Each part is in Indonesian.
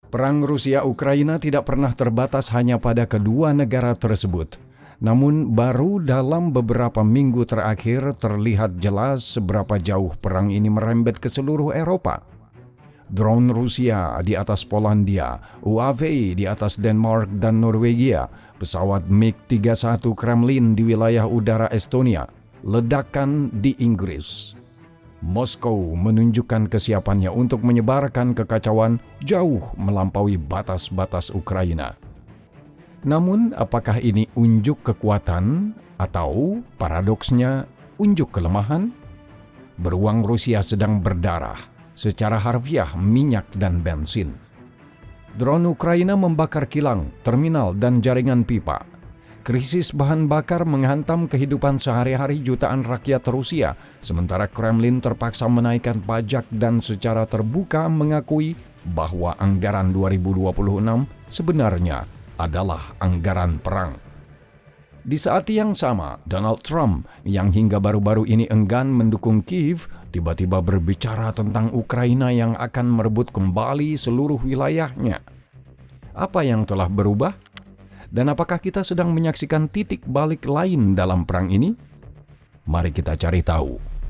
Perang Rusia-Ukraina tidak pernah terbatas hanya pada kedua negara tersebut. Namun baru dalam beberapa minggu terakhir terlihat jelas seberapa jauh perang ini merembet ke seluruh Eropa. Drone Rusia di atas Polandia, UAV di atas Denmark dan Norwegia, pesawat MiG-31 Kremlin di wilayah udara Estonia, ledakan di Inggris. Moskow menunjukkan kesiapannya untuk menyebarkan kekacauan jauh melampaui batas-batas Ukraina. Namun, apakah ini unjuk kekuatan atau paradoksnya unjuk kelemahan? Beruang Rusia sedang berdarah, secara harfiah minyak dan bensin. Drone Ukraina membakar kilang, terminal, dan jaringan pipa. Krisis bahan bakar menghantam kehidupan sehari-hari jutaan rakyat Rusia, sementara Kremlin terpaksa menaikkan pajak dan secara terbuka mengakui bahwa anggaran 2026 sebenarnya adalah anggaran perang. Di saat yang sama, Donald Trump yang hingga baru-baru ini enggan mendukung Kiev, tiba-tiba berbicara tentang Ukraina yang akan merebut kembali seluruh wilayahnya. Apa yang telah berubah? Dan apakah kita sedang menyaksikan titik balik lain dalam perang ini? Mari kita cari tahu.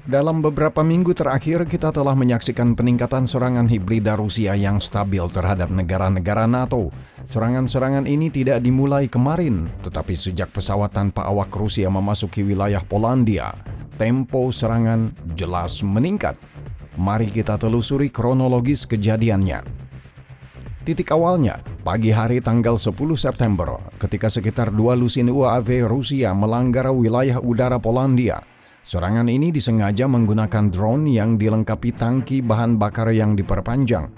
Dalam beberapa minggu terakhir, kita telah menyaksikan peningkatan serangan hibrida Rusia yang stabil terhadap negara-negara NATO. Serangan-serangan ini tidak dimulai kemarin, tetapi sejak pesawat tanpa awak Rusia memasuki wilayah Polandia, tempo serangan jelas meningkat. Mari kita telusuri kronologis kejadiannya. Titik awalnya, pagi hari tanggal 10 September, ketika sekitar 2 lusin UAV Rusia melanggar wilayah udara Polandia. Serangan ini disengaja menggunakan drone yang dilengkapi tangki bahan bakar yang diperpanjang.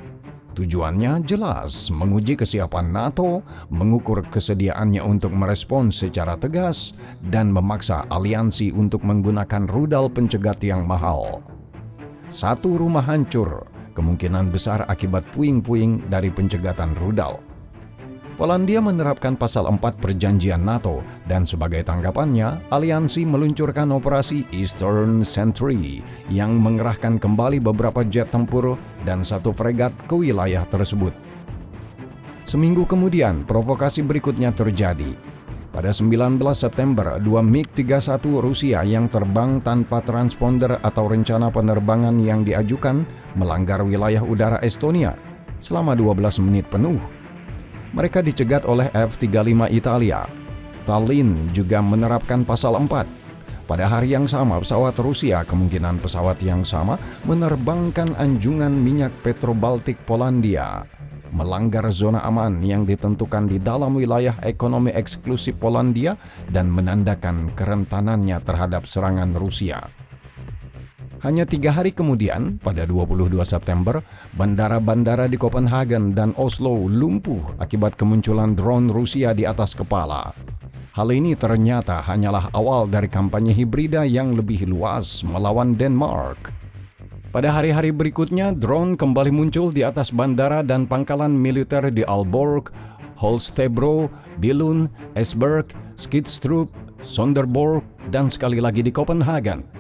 Tujuannya jelas, menguji kesiapan NATO, mengukur kesediaannya untuk merespons secara tegas, dan memaksa aliansi untuk menggunakan rudal pencegat yang mahal. Satu rumah hancur, kemungkinan besar akibat puing-puing dari pencegatan rudal. Polandia menerapkan pasal 4 perjanjian NATO dan sebagai tanggapannya, aliansi meluncurkan operasi Eastern Sentry yang mengerahkan kembali beberapa jet tempur dan satu fregat ke wilayah tersebut. Seminggu kemudian, provokasi berikutnya terjadi. Pada 19 September, 2 MiG-31 Rusia yang terbang tanpa transponder atau rencana penerbangan yang diajukan melanggar wilayah udara Estonia selama 12 menit penuh. Mereka dicegat oleh F-35 Italia. Tallinn juga menerapkan pasal 4. Pada hari yang sama, pesawat Rusia, kemungkinan pesawat yang sama, menerbangkan anjungan minyak Petrobaltik Polandia, melanggar zona aman yang ditentukan di dalam wilayah ekonomi eksklusif Polandia dan menandakan kerentanannya terhadap serangan Rusia. Hanya 3 hari kemudian, pada 22 September, bandara-bandara di Copenhagen dan Oslo lumpuh akibat kemunculan drone Rusia di atas kepala. Hal ini ternyata hanyalah awal dari kampanye hibrida yang lebih luas melawan Denmark. Pada hari-hari berikutnya, drone kembali muncul di atas bandara dan pangkalan militer di Aalborg, Holstebro, Billund, Esbjerg, Skidstrup, Sonderborg, dan sekali lagi di Copenhagen.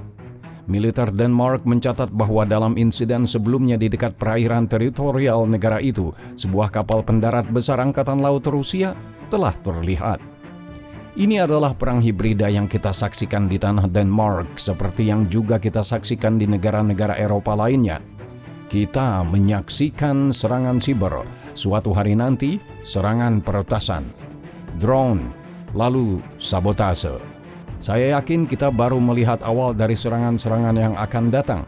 Militer Denmark mencatat bahwa dalam insiden sebelumnya di dekat perairan teritorial negara itu, sebuah kapal pendarat besar Angkatan Laut Rusia telah terlihat. Ini adalah perang hibrida yang kita saksikan di tanah Denmark, seperti yang juga kita saksikan di negara-negara Eropa lainnya. Kita menyaksikan serangan siber, suatu hari nanti serangan peretasan, drone, lalu sabotase. Saya yakin kita baru melihat awal dari serangan-serangan yang akan datang,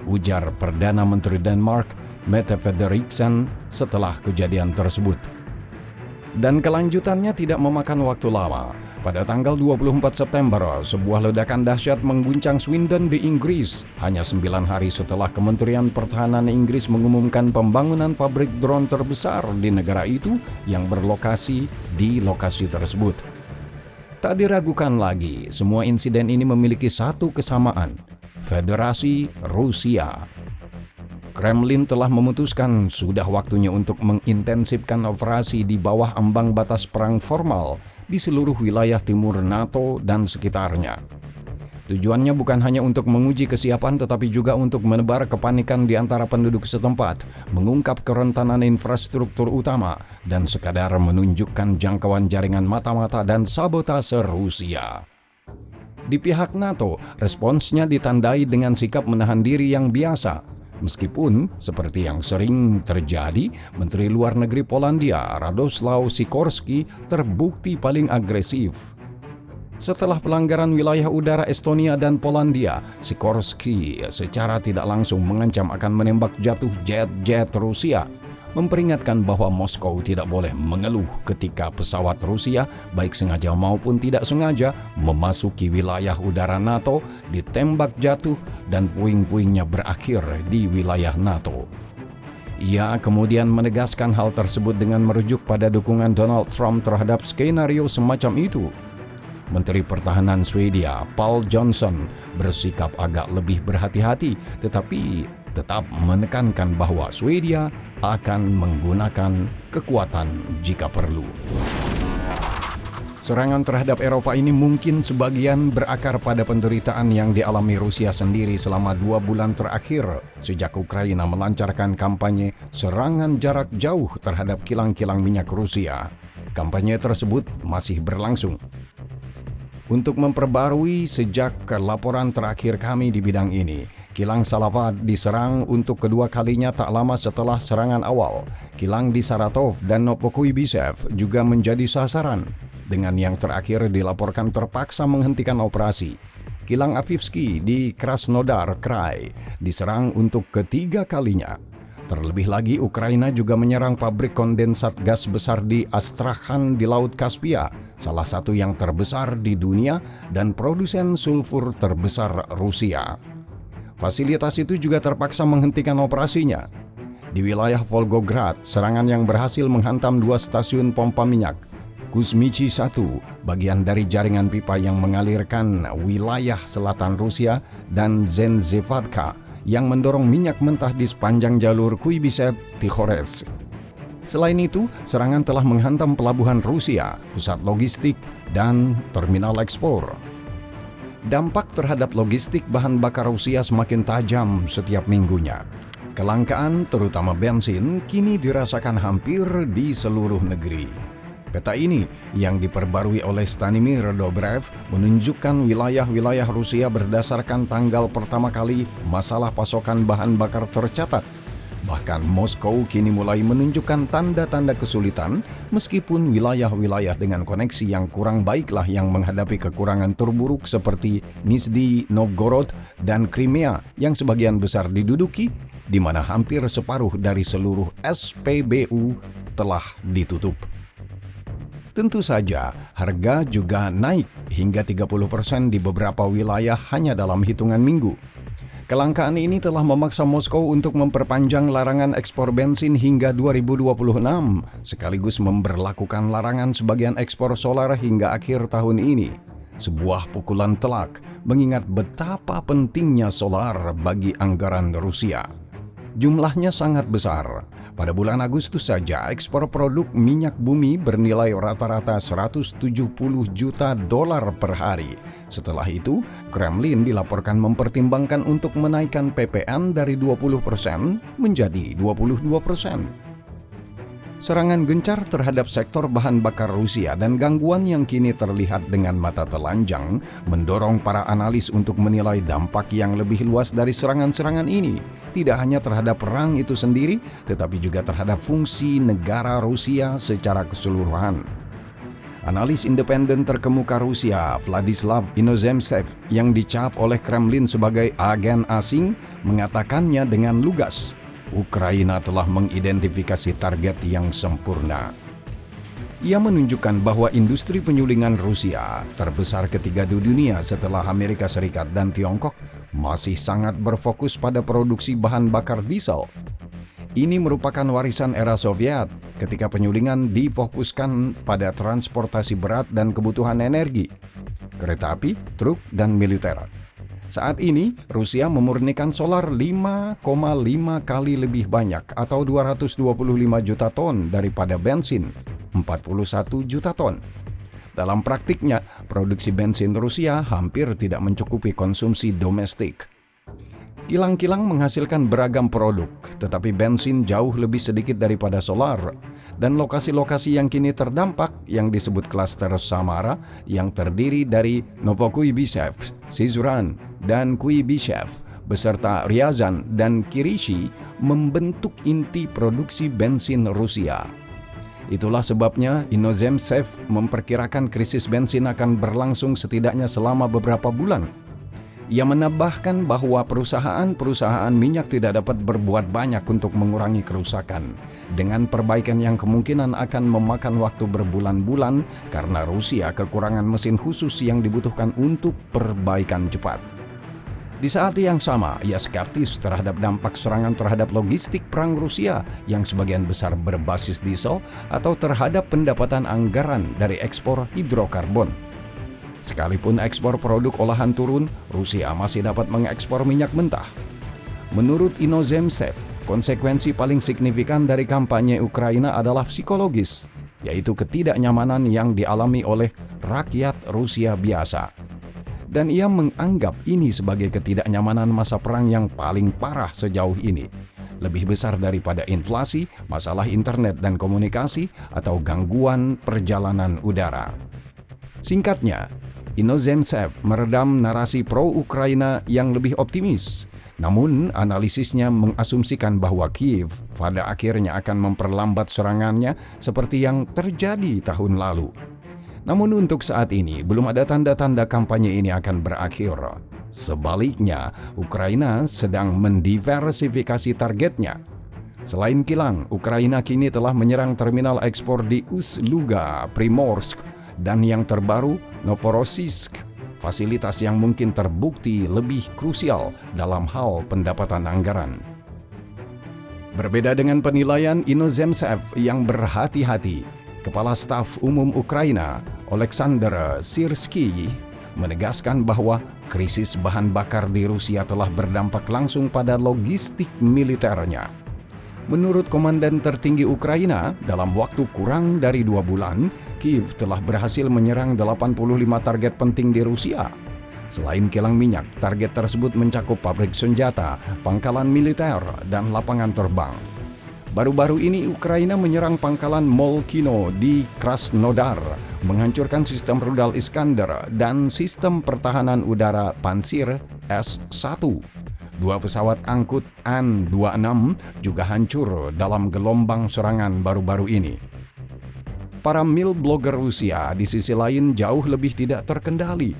ujar Perdana Menteri Denmark, Mette Frederiksen, setelah kejadian tersebut. Dan kelanjutannya tidak memakan waktu lama. Pada tanggal 24 September, sebuah ledakan dahsyat mengguncang Swindon di Inggris, hanya 9 hari setelah Kementerian Pertahanan Inggris mengumumkan pembangunan pabrik drone terbesar di negara itu yang berlokasi di lokasi tersebut. Tak diragukan lagi, semua insiden ini memiliki satu kesamaan: Federasi Rusia. Kremlin telah memutuskan sudah waktunya untuk mengintensifkan operasi di bawah ambang batas perang formal di seluruh wilayah timur NATO dan sekitarnya. Tujuannya bukan hanya untuk menguji kesiapan tetapi juga untuk menebar kepanikan di antara penduduk setempat, mengungkap kerentanan infrastruktur utama, dan sekadar menunjukkan jangkauan jaringan mata-mata dan sabotase Rusia. Di pihak NATO, responsnya ditandai dengan sikap menahan diri yang biasa. Meskipun, seperti yang sering terjadi, Menteri Luar Negeri Polandia, Radosław Sikorski, terbukti paling agresif. Setelah pelanggaran wilayah udara Estonia dan Polandia, Sikorski secara tidak langsung mengancam akan menembak jatuh jet-jet Rusia, memperingatkan bahwa Moskow tidak boleh mengeluh ketika pesawat Rusia, baik sengaja maupun tidak sengaja, memasuki wilayah udara NATO, ditembak jatuh, dan puing-puingnya berakhir di wilayah NATO. Ia kemudian menegaskan hal tersebut dengan merujuk pada dukungan Donald Trump terhadap skenario semacam itu. Menteri Pertahanan Swedia, Paul Johnson, bersikap agak lebih berhati-hati, tetapi tetap menekankan bahwa Swedia akan menggunakan kekuatan jika perlu. Serangan terhadap Eropa ini mungkin sebagian berakar pada penderitaan yang dialami Rusia sendiri selama 2 bulan terakhir sejak Ukraina melancarkan kampanye serangan jarak jauh terhadap kilang-kilang minyak Rusia. Kampanye tersebut masih berlangsung. Untuk memperbarui sejak laporan terakhir kami di bidang ini, kilang Salavat diserang untuk kedua kalinya tak lama setelah serangan awal. Kilang di Saratov dan Novokuibysev juga menjadi sasaran, dengan yang terakhir dilaporkan terpaksa menghentikan operasi. Kilang Avivsky di Krasnodar Krai diserang untuk ketiga kalinya. Terlebih lagi, Ukraina juga menyerang pabrik kondensat gas besar di Astrakhan di Laut Kaspia, salah satu yang terbesar di dunia dan produsen sulfur terbesar Rusia. Fasilitas itu juga terpaksa menghentikan operasinya. Di wilayah Volgograd, serangan yang berhasil menghantam 2 stasiun pompa minyak. Kuzmichi 1, bagian dari jaringan pipa yang mengalirkan wilayah selatan Rusia, dan Zenzevatka, yang mendorong minyak mentah di sepanjang jalur Kuibysev-Tikhorets. Selain itu, serangan telah menghantam pelabuhan Rusia, pusat logistik, dan terminal ekspor. Dampak terhadap logistik bahan bakar Rusia semakin tajam setiap minggunya. Kelangkaan, terutama bensin, kini dirasakan hampir di seluruh negeri. Peta ini yang diperbarui oleh Stanimir Dobrev menunjukkan wilayah-wilayah Rusia berdasarkan tanggal pertama kali masalah pasokan bahan bakar tercatat. Bahkan Moskow kini mulai menunjukkan tanda-tanda kesulitan meskipun wilayah-wilayah dengan koneksi yang kurang baiklah yang menghadapi kekurangan terburuk seperti Nizhny Novgorod dan Crimea yang sebagian besar diduduki, di mana hampir separuh dari seluruh SPBU telah ditutup. Tentu saja, harga juga naik hingga 30% di beberapa wilayah hanya dalam hitungan minggu. Kelangkaan ini telah memaksa Moskow untuk memperpanjang larangan ekspor bensin hingga 2026, sekaligus memberlakukan larangan sebagian ekspor solar hingga akhir tahun ini. Sebuah pukulan telak, mengingat betapa pentingnya solar bagi anggaran Rusia. Jumlahnya sangat besar. Pada bulan Agustus saja, ekspor produk minyak bumi bernilai rata-rata 170 juta dolar per hari. Setelah itu, Kremlin dilaporkan mempertimbangkan untuk menaikkan PPN dari 20% menjadi 22%. Serangan gencar terhadap sektor bahan bakar Rusia dan gangguan yang kini terlihat dengan mata telanjang mendorong para analis untuk menilai dampak yang lebih luas dari serangan-serangan ini, tidak hanya terhadap perang itu sendiri, tetapi juga terhadap fungsi negara Rusia secara keseluruhan. Analis independen terkemuka Rusia, Vladislav Inozemtsev, yang dicap oleh Kremlin sebagai agen asing, mengatakannya dengan lugas. Ukraina telah mengidentifikasi target yang sempurna. Ia menunjukkan bahwa industri penyulingan Rusia, terbesar ketiga di dunia setelah Amerika Serikat dan Tiongkok, masih sangat berfokus pada produksi bahan bakar diesel. Ini merupakan warisan era Soviet ketika penyulingan difokuskan pada transportasi berat dan kebutuhan energi, kereta api, truk, dan militer. Saat ini, Rusia memurnikan solar 5,5 kali lebih banyak atau 225 juta ton daripada bensin, 41 juta ton. Dalam praktiknya, produksi bensin Rusia hampir tidak mencukupi konsumsi domestik. Kilang-kilang menghasilkan beragam produk, tetapi bensin jauh lebih sedikit daripada solar. Dan lokasi-lokasi yang kini terdampak yang disebut klaster Samara yang terdiri dari Novokuibysev, Syzran, dan Kuibysev beserta Ryazan dan Kirishi membentuk inti produksi bensin Rusia. Itulah sebabnya Inozemtsev memperkirakan krisis bensin akan berlangsung setidaknya selama beberapa bulan. Ia menambahkan bahwa perusahaan-perusahaan minyak tidak dapat berbuat banyak untuk mengurangi kerusakan, dengan perbaikan yang kemungkinan akan memakan waktu berbulan-bulan karena Rusia kekurangan mesin khusus yang dibutuhkan untuk perbaikan cepat. Di saat yang sama, ia skeptis terhadap dampak serangan terhadap logistik perang Rusia yang sebagian besar berbasis diesel atau terhadap pendapatan anggaran dari ekspor hidrokarbon. Sekalipun ekspor produk olahan turun, Rusia masih dapat mengekspor minyak mentah. Menurut Inozemtsev, konsekuensi paling signifikan dari kampanye Ukraina adalah psikologis, yaitu ketidaknyamanan yang dialami oleh rakyat Rusia biasa. Dan ia menganggap ini sebagai ketidaknyamanan masa perang yang paling parah sejauh ini. Lebih besar daripada inflasi, masalah internet dan komunikasi, atau gangguan perjalanan udara. Singkatnya, Inozemtsev meredam narasi pro-Ukraina yang lebih optimis. Namun, analisisnya mengasumsikan bahwa Kiev pada akhirnya akan memperlambat serangannya seperti yang terjadi tahun lalu. Namun untuk saat ini, belum ada tanda-tanda kampanye ini akan berakhir. Sebaliknya, Ukraina sedang mendiversifikasi targetnya. Selain kilang, Ukraina kini telah menyerang terminal ekspor di Ust-Luga, Primorsk, dan yang terbaru, Novorossiysk, fasilitas yang mungkin terbukti lebih krusial dalam hal pendapatan anggaran. Berbeda dengan penilaian Inozemtsev yang berhati-hati, Kepala Staf Umum Ukraina, Oleksandr Syrskyi, menegaskan bahwa krisis bahan bakar di Rusia telah berdampak langsung pada logistik militernya. Menurut Komandan tertinggi Ukraina, dalam waktu kurang dari 2 bulan, Kiev telah berhasil menyerang 85 target penting di Rusia. Selain kilang minyak, target tersebut mencakup pabrik senjata, pangkalan militer, dan lapangan terbang. Baru-baru ini Ukraina menyerang pangkalan Molkino di Krasnodar, menghancurkan sistem rudal Iskander dan sistem pertahanan udara Pansir S-1. 2 pesawat angkut An-26 juga hancur dalam gelombang serangan baru-baru ini. Para mil blogger Rusia di sisi lain jauh lebih tidak terkendali.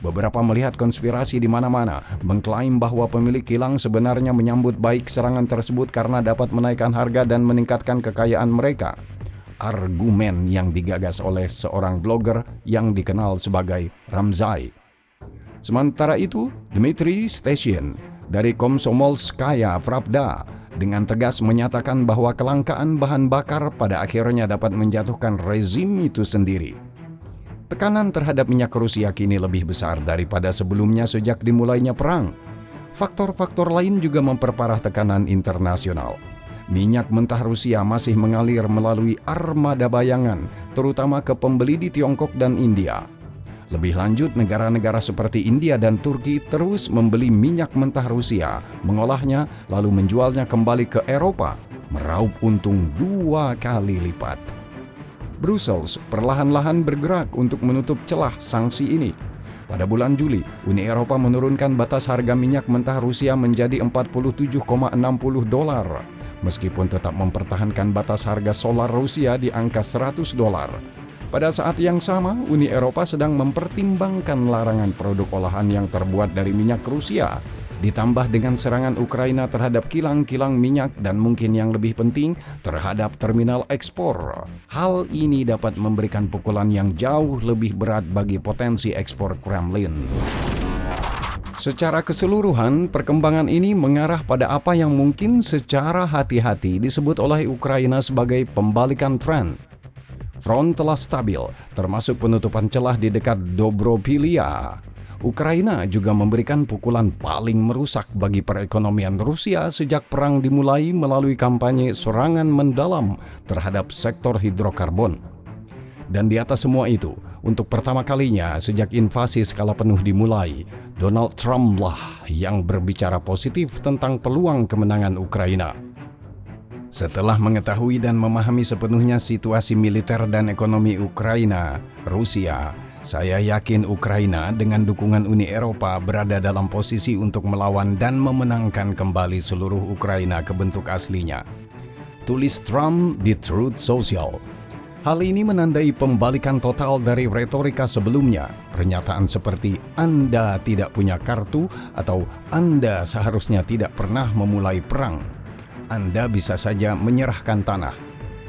Beberapa melihat konspirasi di mana-mana, mengklaim bahwa pemilik kilang sebenarnya menyambut baik serangan tersebut karena dapat menaikkan harga dan meningkatkan kekayaan mereka. Argumen yang digagas oleh seorang blogger yang dikenal sebagai Ramzai. Sementara itu, Dmitry Stashin dari Komsomolskaya Pravda dengan tegas menyatakan bahwa kelangkaan bahan bakar pada akhirnya dapat menjatuhkan rezim itu sendiri. Tekanan terhadap minyak Rusia kini lebih besar daripada sebelumnya sejak dimulainya perang. Faktor-faktor lain juga memperparah tekanan internasional. Minyak mentah Rusia masih mengalir melalui armada bayangan, terutama ke pembeli di Tiongkok dan India. Lebih lanjut, negara-negara seperti India dan Turki terus membeli minyak mentah Rusia, mengolahnya, lalu menjualnya kembali ke Eropa, meraup untung 2 kali lipat. Brussels perlahan-lahan bergerak untuk menutup celah sanksi ini. Pada bulan Juli, Uni Eropa menurunkan batas harga minyak mentah Rusia menjadi $47,60, meskipun tetap mempertahankan batas harga solar Rusia di angka $100. Pada saat yang sama, Uni Eropa sedang mempertimbangkan larangan produk olahan yang terbuat dari minyak Rusia, ditambah dengan serangan Ukraina terhadap kilang-kilang minyak dan mungkin yang lebih penting, terhadap terminal ekspor. Hal ini dapat memberikan pukulan yang jauh lebih berat bagi potensi ekspor Kremlin. Secara keseluruhan, perkembangan ini mengarah pada apa yang mungkin secara hati-hati disebut oleh Ukraina sebagai pembalikan tren. Front telah stabil, termasuk penutupan celah di dekat Dobropilia. Ukraina juga memberikan pukulan paling merusak bagi perekonomian Rusia sejak perang dimulai melalui kampanye serangan mendalam terhadap sektor hidrokarbon. Dan di atas semua itu, untuk pertama kalinya sejak invasi skala penuh dimulai, Donald Trump lah yang berbicara positif tentang peluang kemenangan Ukraina. Setelah mengetahui dan memahami sepenuhnya situasi militer dan ekonomi Ukraina, Rusia, saya yakin Ukraina dengan dukungan Uni Eropa berada dalam posisi untuk melawan dan memenangkan kembali seluruh Ukraina ke bentuk aslinya. Tulis Trump di Truth Social. Hal ini menandai pembalikan total dari retorika sebelumnya. Pernyataan seperti Anda tidak punya kartu atau Anda seharusnya tidak pernah memulai perang. Anda bisa saja menyerahkan tanah.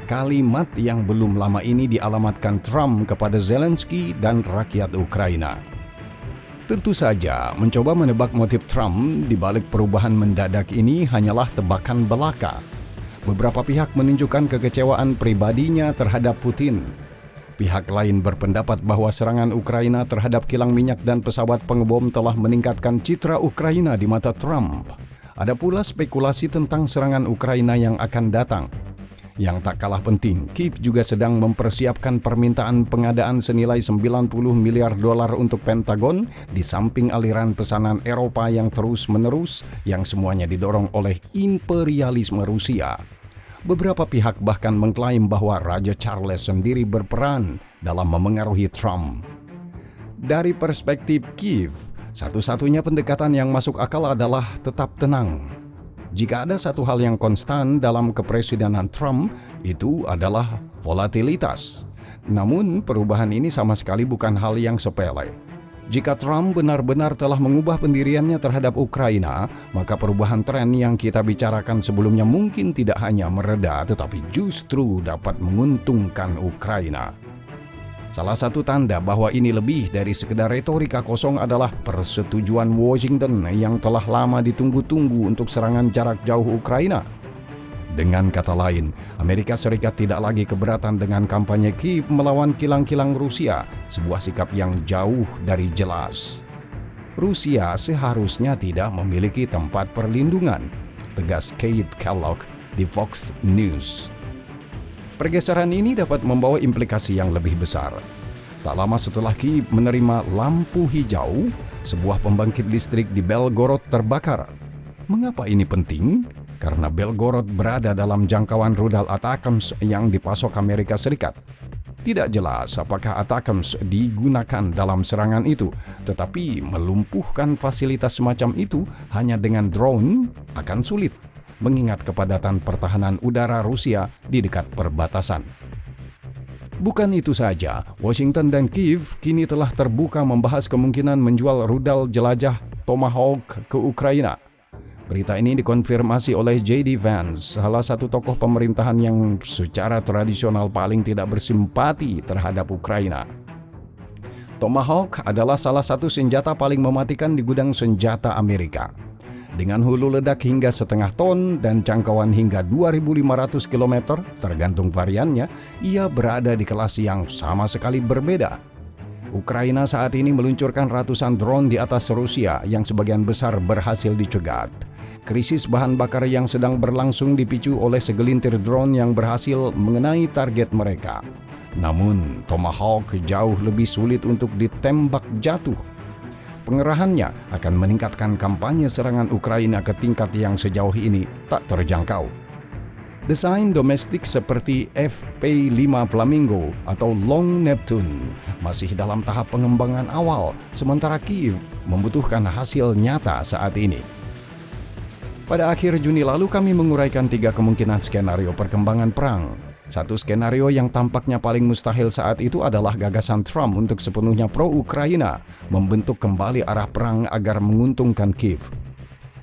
Kalimat yang belum lama ini dialamatkan Trump kepada Zelensky dan rakyat Ukraina. Tentu saja, mencoba menebak motif Trump di balik perubahan mendadak ini hanyalah tebakan belaka. Beberapa pihak menunjukkan kekecewaan pribadinya terhadap Putin. Pihak lain berpendapat bahwa serangan Ukraina terhadap kilang minyak dan pesawat pengebom telah meningkatkan citra Ukraina di mata Trump. Ada pula spekulasi tentang serangan Ukraina yang akan datang. Yang tak kalah penting, Kyiv juga sedang mempersiapkan permintaan pengadaan senilai 90 miliar dolar untuk Pentagon di samping aliran pesanan Eropa yang terus-menerus yang semuanya didorong oleh imperialisme Rusia. Beberapa pihak bahkan mengklaim bahwa Raja Charles sendiri berperan dalam memengaruhi Trump. Dari perspektif Kyiv, satu-satunya pendekatan yang masuk akal adalah tetap tenang. Jika ada satu hal yang konstan dalam kepresidenan Trump, itu adalah volatilitas. Namun, perubahan ini sama sekali bukan hal yang sepele. Jika Trump benar-benar telah mengubah pendiriannya terhadap Ukraina, maka perubahan tren yang kita bicarakan sebelumnya mungkin tidak hanya mereda, tetapi justru dapat menguntungkan Ukraina. Salah satu tanda bahwa ini lebih dari sekedar retorika kosong adalah persetujuan Washington yang telah lama ditunggu-tunggu untuk serangan jarak jauh Ukraina. Dengan kata lain, Amerika Serikat tidak lagi keberatan dengan kampanye Kyiv melawan kilang-kilang Rusia, sebuah sikap yang jauh dari jelas. Rusia seharusnya tidak memiliki tempat perlindungan, tegas Keith Kellogg di Fox News. Pergeseran ini dapat membawa implikasi yang lebih besar. Tak lama setelah Kyiv menerima lampu hijau, sebuah pembangkit listrik di Belgorod terbakar. Mengapa ini penting? Karena Belgorod berada dalam jangkauan rudal ATACMS yang dipasok Amerika Serikat. Tidak jelas apakah ATACMS digunakan dalam serangan itu, tetapi melumpuhkan fasilitas semacam itu hanya dengan drone akan sulit, mengingat kepadatan pertahanan udara Rusia di dekat perbatasan. Bukan itu saja, Washington dan Kyiv kini telah terbuka membahas kemungkinan menjual rudal jelajah Tomahawk ke Ukraina. Berita ini dikonfirmasi oleh J.D. Vance, salah satu tokoh pemerintahan yang secara tradisional paling tidak bersimpati terhadap Ukraina. Tomahawk adalah salah satu senjata paling mematikan di gudang senjata Amerika. Dengan hulu ledak hingga setengah ton dan jangkauan hingga 2.500 km tergantung variannya, ia berada di kelas yang sama sekali berbeda. Ukraina saat ini meluncurkan ratusan drone di atas Rusia yang sebagian besar berhasil dicegat. Krisis bahan bakar yang sedang berlangsung dipicu oleh segelintir drone yang berhasil mengenai target mereka. Namun, Tomahawk jauh lebih sulit untuk ditembak jatuh. Pengerahannya akan meningkatkan kampanye serangan Ukraina ke tingkat yang sejauh ini tak terjangkau. Desain domestik seperti FP5 Flamingo atau Long Neptune masih dalam tahap pengembangan awal, sementara Kyiv membutuhkan hasil nyata saat ini. Pada akhir Juni lalu kami menguraikan 3 kemungkinan skenario perkembangan perang. Satu skenario yang tampaknya paling mustahil saat itu adalah gagasan Trump untuk sepenuhnya pro-Ukraina, membentuk kembali arah perang agar menguntungkan Kyiv.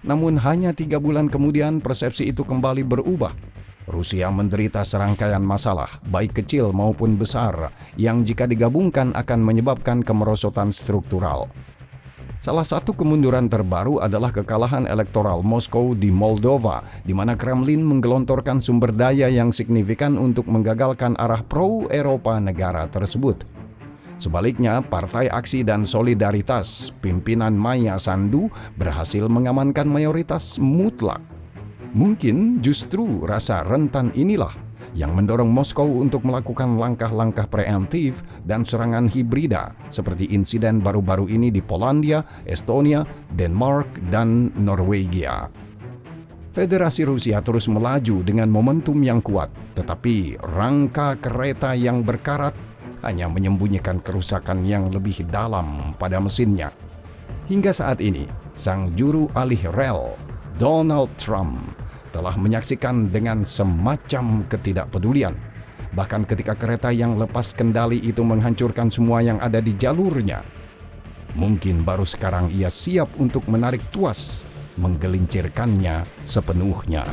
Namun hanya 3 bulan kemudian persepsi itu kembali berubah. Rusia menderita serangkaian masalah, baik kecil maupun besar, yang jika digabungkan akan menyebabkan kemerosotan struktural. Salah satu kemunduran terbaru adalah kekalahan elektoral Moskow di Moldova, di mana Kremlin menggelontorkan sumber daya yang signifikan untuk menggagalkan arah pro-Eropa negara tersebut. Sebaliknya, Partai Aksi dan Solidaritas pimpinan Maya Sandu berhasil mengamankan mayoritas mutlak. Mungkin justru rasa rentan inilah yang mendorong Moskow untuk melakukan langkah-langkah preemptif dan serangan hibrida seperti insiden baru-baru ini di Polandia, Estonia, Denmark, dan Norwegia. Federasi Rusia terus melaju dengan momentum yang kuat, tetapi rangka kereta yang berkarat hanya menyembunyikan kerusakan yang lebih dalam pada mesinnya. Hingga saat ini, sang juru alih rel, Donald Trump, telah menyaksikan dengan semacam ketidakpedulian. Bahkan ketika kereta yang lepas kendali itu menghancurkan semua yang ada di jalurnya. Mungkin baru sekarang ia siap untuk menarik tuas, menggelincirkannya sepenuhnya.